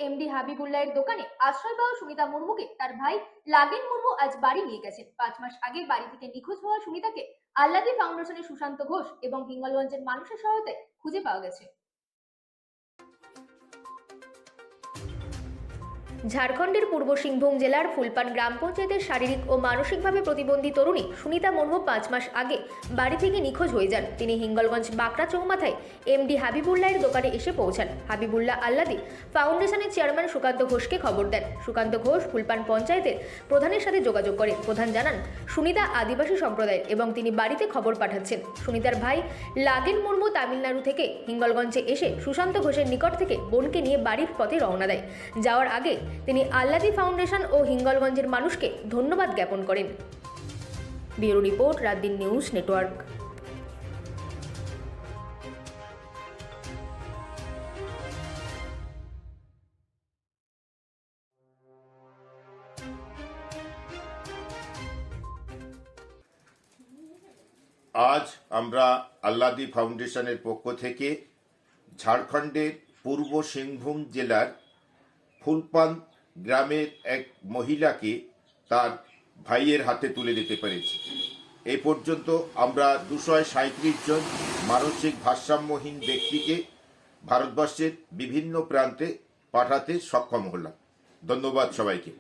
MD হাবিবুল্লাহের দোকানে আশ্রয় পাওয়া সুমিতা মুর্মুকে তার ভাই লাগেন মুর্মু আজ বাড়ি নিয়ে গেছেন। 5 মাস আগে বাড়ি থেকে নিখোঁজ হওয়া সুমিতাকে আল্লাদি ফাউন্ডেশনের সুশান্ত ঘোষ এবং হিঙ্গলগঞ্জের মানুষের সহায়তায় খুঁজে পাওয়া গেছে। ঝাড়খণ্ডের পূর্ব সিংভূম জেলার ফুলপান গ্রাম পঞ্চায়েতের শারীরিক ও মানসিকভাবে প্রতিবন্ধী তরুণী সুনিতা মুর্মু 5 মাস আগে বাড়ি থেকে নিখোঁজ হয়ে যান। তিনি হিঙ্গলগঞ্জ বাঁকড়া চৌমাথায় এমডি হাবিবুল্লাহের দোকানে এসে পৌঁছান। হাবিবুল্লাহ আল্লাদি ফাউন্ডেশনের চেয়ারম্যান সুকান্ত ঘোষকে খবর দেন। সুকান্ত ঘোষ ফুলপান পঞ্চায়েতের প্রধানের সাথে যোগাযোগ করেন। প্রধান জানান সুনিতা আদিবাসী সম্প্রদায়ের এবং তিনি বাড়িতে খবর পাঠাচ্ছেন। সুনিতার ভাই লাগেন মুর্মু তামিলনাড়ু থেকে হিঙ্গলগঞ্জে এসে সুশান্ত ঘোষের নিকট থেকে বোনকে নিয়ে বাড়ির পথে রওনা দেয়। যাওয়ার আগে তিনি আল্লাদি ফাউন্ডেশন ও হিঙ্গলগঞ্জের মানুষকে ধন্যবাদ জ্ঞাপন করেন। Bureau report, রাতদিন news network. আজ আমরা আল্লাদি ফাউন্ডেশনের পক্ষ থেকে ঝাড়খণ্ডের পূর্ব সিংভূম জেলার ফুলপান গ্রামের এক মহিলাকে তার ভাইয়ের হাতে তুলে দিতে পেরেছি। এই পর্যন্ত আমরা 237 জন মানসিক ভারসাম্যহীন ব্যক্তিকে ভারতবর্ষের বিভিন্ন প্রান্তে পাঠাতে সক্ষম হলাম। ধন্যবাদ সবাইকে।